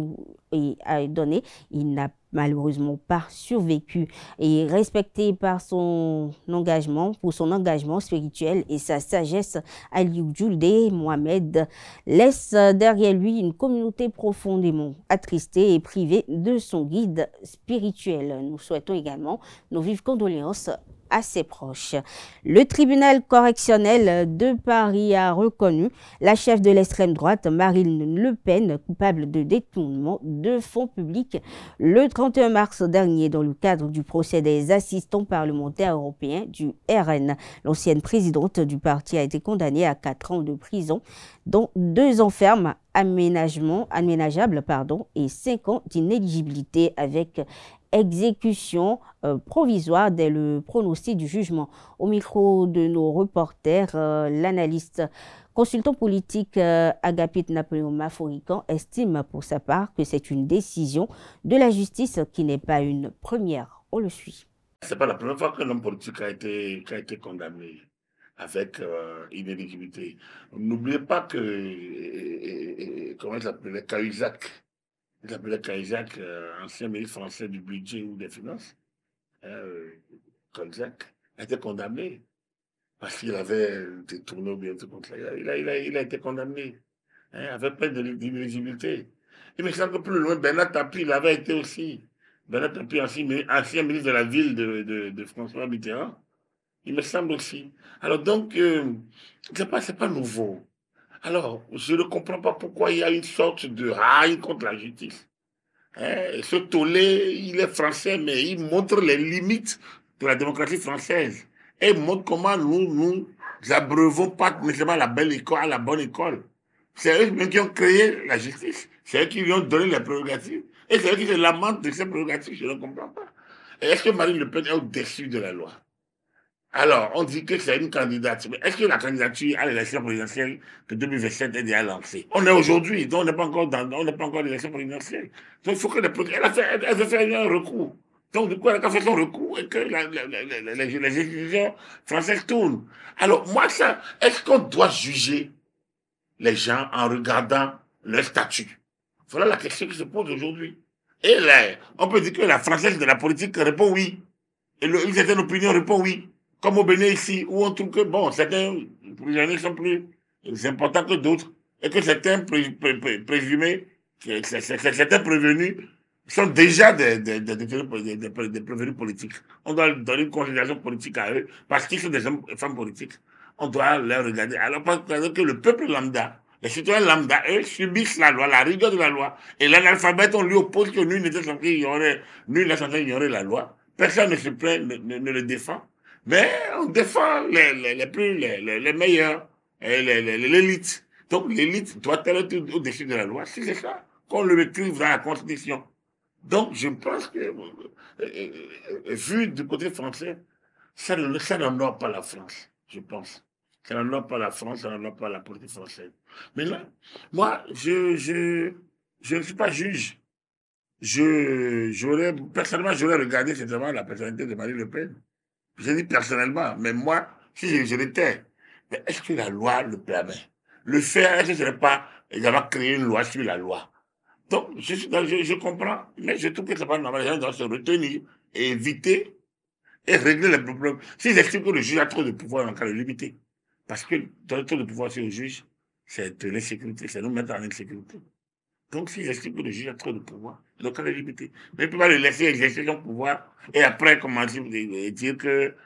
et donnés, il n'a malheureusement pas survécu. Et respecté par son engagement, spirituel et sa sagesse, Aliou Djoulde Mohamed laisse derrière lui une communauté profondément attristée et privée de son guide spirituel. Nous souhaitons également nos vives condoléances à ses proches. Le tribunal correctionnel de Paris a reconnu la chef de l'extrême droite, Marine Le Pen, coupable de détournement de fonds publics le 31 mars dernier dans le cadre du procès des assistants parlementaires européens du RN. L'ancienne présidente du parti a été condamnée à 4 ans de prison, dont 2 ans fermes aménageables et 5 ans d'inéligibilité avec exécution provisoire dès le prononcé du jugement. Au micro de nos reporters, l'analyste consultant politique Agapit Napoléon Maforican estime pour sa part que c'est une décision de la justice qui n'est pas une première. On le suit. Ce n'est pas la première fois qu'un homme politique a été condamné avec inéligibilité. N'oubliez pas que, comment il s'appelait, Cahuzac. Il s'appelait Cahuzac, ancien ministre français du budget ou des finances. Cahuzac a été condamné parce qu'il avait détourné ou bien tout contre ça. Il a été condamné avec peine d'inéligibilité. Il me semble que plus loin, Bernard Tapie, il avait été aussi. Bernard Tapie, ancien ministre de la ville de François Mitterrand. Il me semble aussi. Alors donc, c'est pas nouveau. Alors, je ne comprends pas pourquoi il y a une sorte de raille contre la justice. Ce tollé, il est français, mais il montre les limites de la démocratie française. Et il montre comment nous abreuvons pas nécessairement la belle école, à la bonne école. C'est eux qui ont créé la justice. C'est eux qui lui ont donné les prérogatives. Et c'est eux qui se lamentent de ces prérogatives. Je ne comprends pas. Est-ce que Marine Le Pen est au-dessus de la loi? Alors, on dit que c'est une candidate. Mais est-ce que la candidature à l'élection présidentielle de 2027 est déjà lancée? On est aujourd'hui, donc on n'est pas encore dans l'élection présidentielle. Donc il faut que elle veut faire un recours. Donc du coup, elle a fait son recours et que les institutions françaises tournent. Alors moi, est-ce qu'on doit juger les gens en regardant leur statut? Voilà la question qui se pose aujourd'hui. Et là, on peut dire que la française de la politique répond oui. Et une certaine opinion répond oui. Comme au Bénin ici, où on trouve que, bon, certains prisonniers sont plus importants que d'autres, et que certains présumés, certains prévenus, sont déjà des prévenus politiques. On doit donner une considération politique à eux, parce qu'ils sont des hommes et femmes politiques. On doit les regarder. Alors, parce que le peuple lambda, les citoyens lambda, eux, subissent la loi, la rigueur de la loi. Et l'analphabète, on lui oppose que nul n'était censé ignorer la loi. Personne ne se plaint, ne le défend. Mais on défend les meilleurs, l'élite. Donc l'élite doit être au-dessus de la loi. Si c'est ça, qu'on le écrive dans la Constitution. Donc je pense que, vu du côté français, ça n'honore pas la France, je pense. Ça n'honore pas la France, ça n'honore pas la politique française. Mais là, moi, je ne suis pas juge. personnellement, j'aurais regardé certainement la personnalité de Marine Le Pen. Je dis personnellement, mais moi, si je l'étais, mais est-ce que la loi le permet? Le faire, est-ce que ce n'est pas également créer une loi sur la loi? Donc, je comprends, mais je trouve que ce n'est pas normal. Les gens doivent se retenir et éviter et régler les problèmes. S'ils estiment que le juge a trop de pouvoir, on va le limiter. Parce que donner trop de pouvoir sur le juge, c'est de l'insécurité, c'est nous mettre en insécurité. Donc, s'ils estiment que le juge a trop de pouvoir, donc on va le limiter. Mais il ne peut pas le laisser exercer son pouvoir et après commencer à dire que,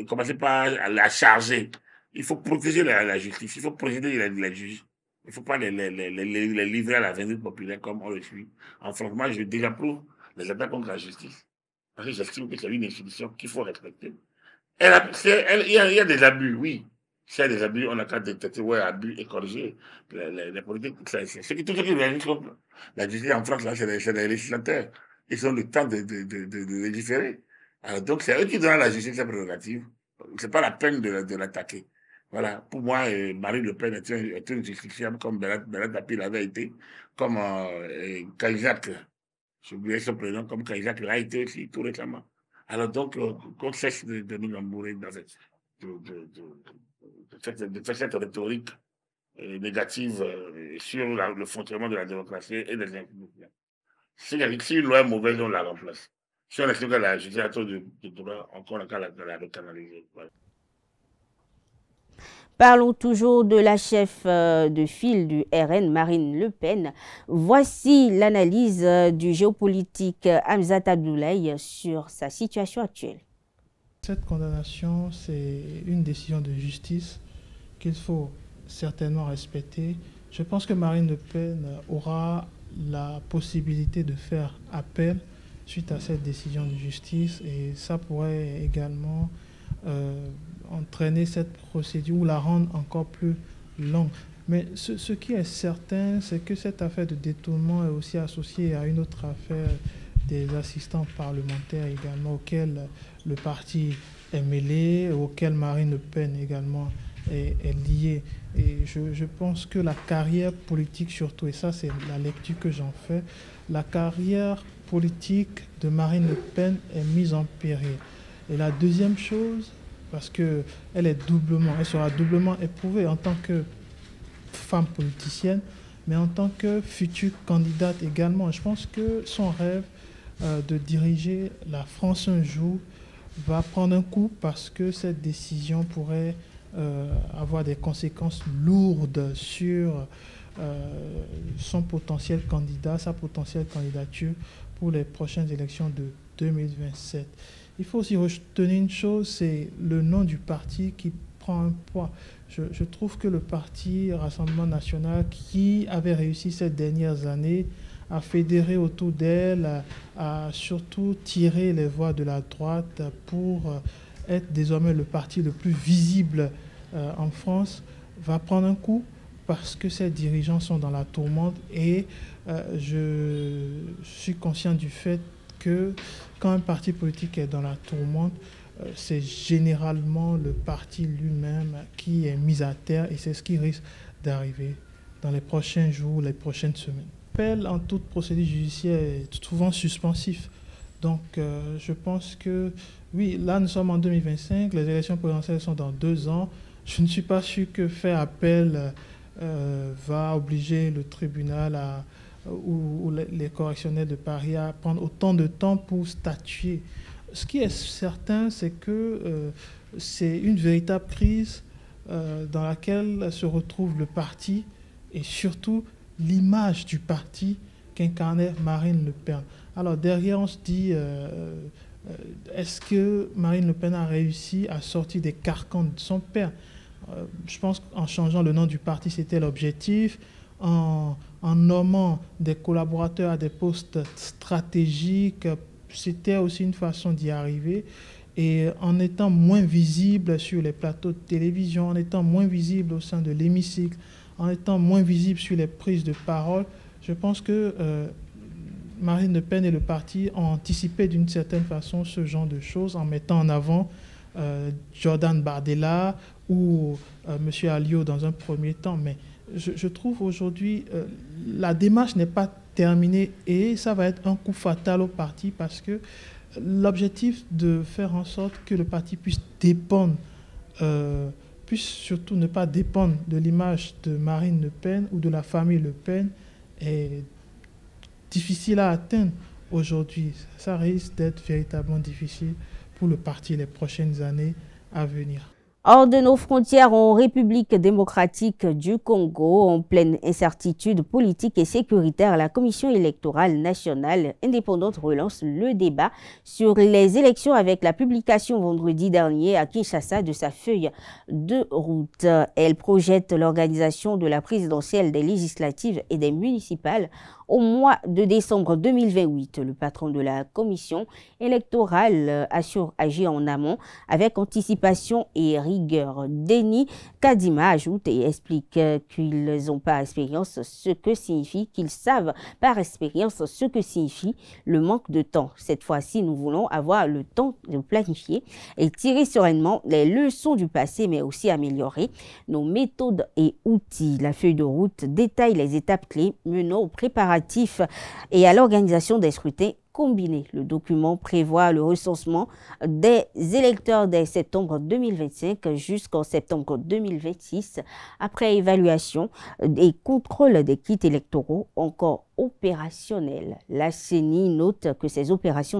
commencer par la charger. Il faut protéger la justice, il faut protéger la justice. Il ne faut pas les livrer à la vindicte populaire comme on le suit. Franchement, je désapprouve les attaques contre la justice. Parce que j'estime que c'est une institution qu'il faut respecter. Il y a des abus, oui. S'il y a des abus, on a qu'à détecter, abus et corriger. Les politiques, tout ce qui réagissent contre la justice en France, là, c'est les législateurs. Ils ont le temps de légiférer. Alors, donc, c'est eux qui donnent à la justice sa prérogative. C'est pas la peine de l'attaquer. Voilà. Pour moi, Marine Le Pen est une justiciable comme Bernard Tapie l'avait été, comme Cahuzac. J'ai oublié son prénom, comme Cahuzac l'a été aussi tout récemment. Alors donc, qu'on cesse de nous embourer dans cette rhétorique négative sur le fonctionnement de la démocratie et des institutions. Si une loi est mauvaise, on la remplace. Si on estime que la justice a trop de droits, encore on a qu'à la recanaliser. Voilà. Parlons toujours de la chef de file du RN, Marine Le Pen. Voici l'analyse du géopolitique Hamzat Abdoulaye sur sa situation actuelle. Cette condamnation, c'est une décision de justice qu'il faut certainement respecter. Je pense que Marine Le Pen aura la possibilité de faire appel suite à cette décision de justice et ça pourrait également entraîner cette procédure ou la rendre encore plus longue. Mais ce qui est certain, c'est que cette affaire de détournement est aussi associée à une autre affaire des assistants parlementaires également, auxquels le parti est mêlé, auquel Marine Le Pen également est liée. Et je pense que la carrière politique surtout, et ça c'est la lecture que j'en fais, la carrière politique de Marine Le Pen est mise en péril. Et la deuxième chose, parce qu'elle sera doublement éprouvée en tant que femme politicienne, mais en tant que future candidate également. Je pense que son rêve de diriger la France un jour va prendre un coup parce que cette décision pourrait avoir des conséquences lourdes sur son potentiel candidat, sa potentielle candidature pour les prochaines élections de 2027. Il faut aussi retenir une chose, c'est le nom du parti qui prend un poids. Je trouve que le parti Rassemblement National, qui avait réussi ces dernières années à fédérer autour d'elle, à surtout tirer les voix de la droite pour être désormais le parti le plus visible en France, va prendre un coup parce que ses dirigeants sont dans la tourmente et je suis conscient du fait que quand un parti politique est dans la tourmente, c'est généralement le parti lui-même qui est mis à terre et c'est ce qui risque d'arriver dans les prochains jours, les prochaines semaines. L'appel en toute procédure judiciaire est souvent suspensif. Donc je pense que, oui, là nous sommes en 2025, les élections présidentielles sont dans 2 ans. Je ne suis pas sûr que faire appel va obliger le tribunal ou les correctionnels de Paris à prendre autant de temps pour statuer. Ce qui est certain, c'est que c'est une véritable crise dans laquelle se retrouve le parti et surtout l'image du parti qu'incarnait Marine Le Pen. Alors derrière, on se dit, est-ce que Marine Le Pen a réussi à sortir des carcans de son père? Je pense qu'en changeant le nom du parti, c'était l'objectif. En nommant des collaborateurs à des postes stratégiques, c'était aussi une façon d'y arriver. Et en étant moins visible sur les plateaux de télévision, en étant moins visible au sein de l'hémicycle, en étant moins visible sur les prises de parole, je pense que Marine Le Pen et le parti ont anticipé d'une certaine façon ce genre de choses en mettant en avant Jordan Bardella ou M. Alliot dans un premier temps. Mais je trouve aujourd'hui, la démarche n'est pas terminée et ça va être un coup fatal au parti parce que l'objectif de faire en sorte que le parti puisse dépendre, puisse surtout ne pas dépendre de l'image de Marine Le Pen ou de la famille Le Pen est difficile à atteindre aujourd'hui. Ça risque d'être véritablement difficile pour le parti les prochaines années à venir. Hors de nos frontières, en République démocratique du Congo, en pleine incertitude politique et sécuritaire, la Commission électorale nationale indépendante relance le débat sur les élections avec la publication vendredi dernier à Kinshasa de sa feuille de route. Elle projette l'organisation de la présidentielle, des législatives et des municipales au mois de décembre 2028. Le patron de la commission électorale assure agir en amont avec anticipation et rigueur. Denis Kadima ajoute et explique qu'ils n'ont pas expérience ce que signifie, qu'ils savent par expérience ce que signifie le manque de temps. Cette fois-ci, nous voulons avoir le temps de planifier et tirer sereinement les leçons du passé, mais aussi améliorer nos méthodes et outils. La feuille de route détaille les étapes clés menant aux préparatifs et à l'organisation des scrutins combinés. Le document prévoit le recensement des électeurs dès septembre 2025 jusqu'en septembre 2026, après évaluation et contrôle des kits électoraux encore opérationnels. La CENI note que ces opérations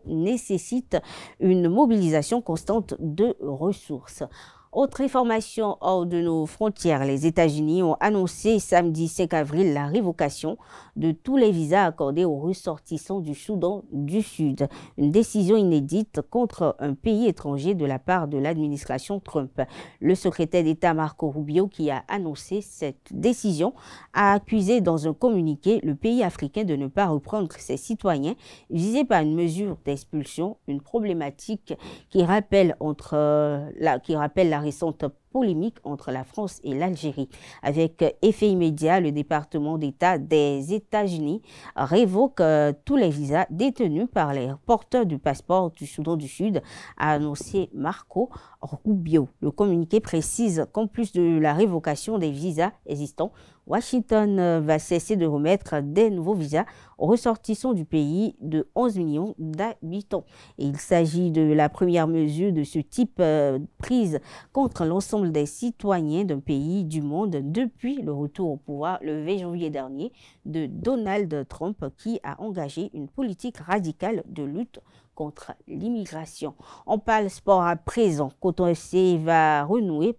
nécessitent une mobilisation constante de ressources. Autre information hors de nos frontières, les États-Unis ont annoncé samedi 5 avril la révocation de tous les visas accordés aux ressortissants du Soudan du Sud. Une décision inédite contre un pays étranger de la part de l'administration Trump. Le secrétaire d'État Marco Rubio, qui a annoncé cette décision, a accusé dans un communiqué le pays africain de ne pas reprendre ses citoyens visés par une mesure d'expulsion, une problématique qui rappelle la récente polémique entre la France et l'Algérie. Avec effet immédiat, le département d'État des États-Unis révoque tous les visas détenus par les porteurs du passeport du Soudan du Sud, a annoncé Marco Rubio. Le communiqué précise qu'en plus de la révocation des visas existants, Washington va cesser de remettre des nouveaux visas aux ressortissants du pays de 11 millions d'habitants. Il s'agit de la première mesure de ce type prise contre l'ensemble des citoyens d'un pays du monde depuis le retour au pouvoir le 20 janvier dernier de Donald Trump, qui a engagé une politique radicale de lutte contre l'immigration. On parle sport à présent. Coton FC a renoué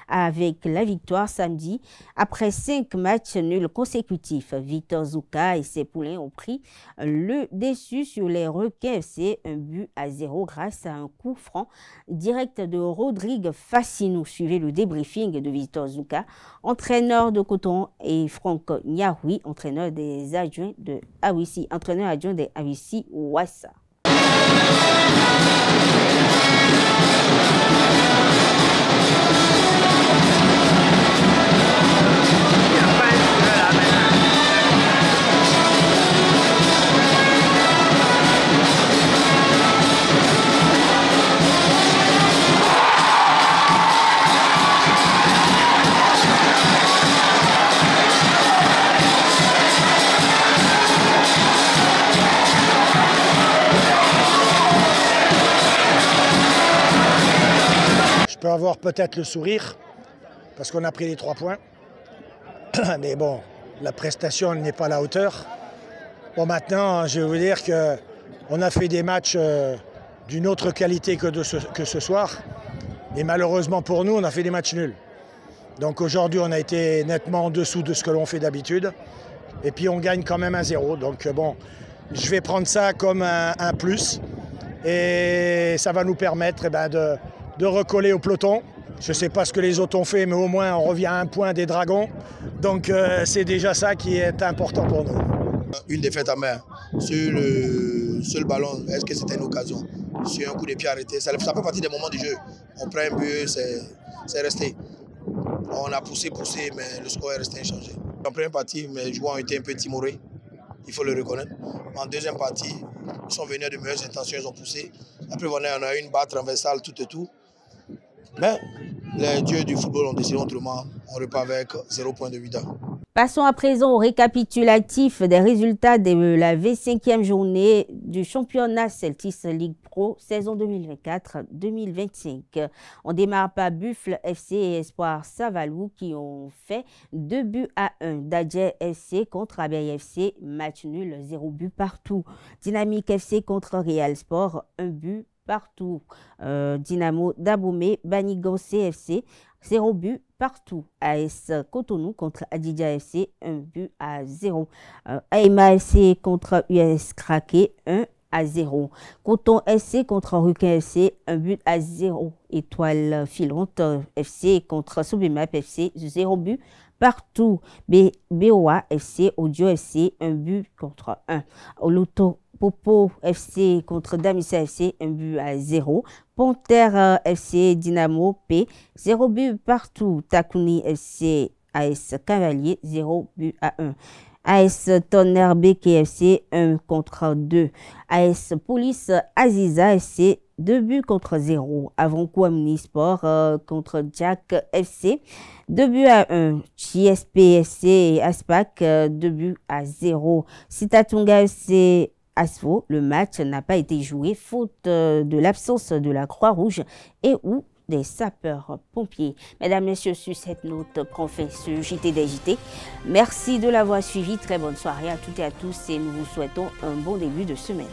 avec la victoire samedi après 5 matchs nuls consécutifs. Victor Zouka et ses poulains ont pris le dessus sur les Requins FC, 1-0 grâce à un coup franc direct de Rodrigue Fassinou. Suivez le débriefing de Victor Zouka, entraîneur de Coton, et Franck Niahoui, entraîneur adjoint des Awissi Ouassa. Je peux avoir peut-être le sourire parce qu'on a pris les 3 points. Mais bon, la prestation n'est pas à la hauteur. Bon, maintenant, je vais vous dire qu'on a fait des matchs d'une autre qualité que ce soir. Et malheureusement pour nous, on a fait des matchs nuls. Donc aujourd'hui, on a été nettement en dessous de ce que l'on fait d'habitude. Et puis on gagne quand même 1-0. Donc bon, je vais prendre ça comme un plus. Et ça va nous permettre de recoller au peloton. Je ne sais pas ce que les autres ont fait, mais au moins on revient à 1 point des Dragons. Donc c'est déjà ça qui est important pour nous. Une défaite à main sur le seul ballon, est-ce que c'était une occasion? Sur un coup de pied arrêté, ça fait partie des moments du jeu. On prend un but, c'est resté. On a poussé, mais le score est resté inchangé. En première partie, mes joueurs ont été un peu timorés, il faut le reconnaître. En deuxième partie, ils sont venus de meilleures intentions, ils ont poussé. Après, on a eu une balle transversale, tout et tout. Mais les dieux du football ont décidé autrement. On repart avec 0 point de Vida. Passons à présent au récapitulatif des résultats de la 25e journée du championnat Celtis League Pro saison 2024-2025. On démarre par Buffle FC et Espoir Savalou qui ont fait 2-1. Dadje FC contre Abeille FC, match nul, 0 but partout. Dynamique FC contre Real Sport, 1 but partout. Dynamo d'Abomey, Banigan CFC, 0 but partout. AS Cotonou contre Adidja FC, 1-0. Aima FC contre US Kraké, 1-0. Coton FC contre Ruquin FC, 1-0. Étoile Filante FC contre Soubemap FC, 0 but partout. BOA FC, Audio FC, 1-1. Oluto Popo FC contre Damissa FC, 1-0. Panthère FC Dynamo P, 0 but partout. Takuni FC AS Cavalier, 0-1. AS Tonnerre BKFC, 1-2. AS Police Aziza FC, 2-0. Avonkou Omnisport contre Jack FC, 2-1. JSP FC et Aspac, 2-0. Sitatunga FC Asfo, le match n'a pas été joué faute de l'absence de la Croix-Rouge et ou des sapeurs-pompiers. Mesdames, Messieurs, sur cette note prend fin ce JT des JT. Merci de l'avoir suivi. Très bonne soirée à toutes et à tous et nous vous souhaitons un bon début de semaine.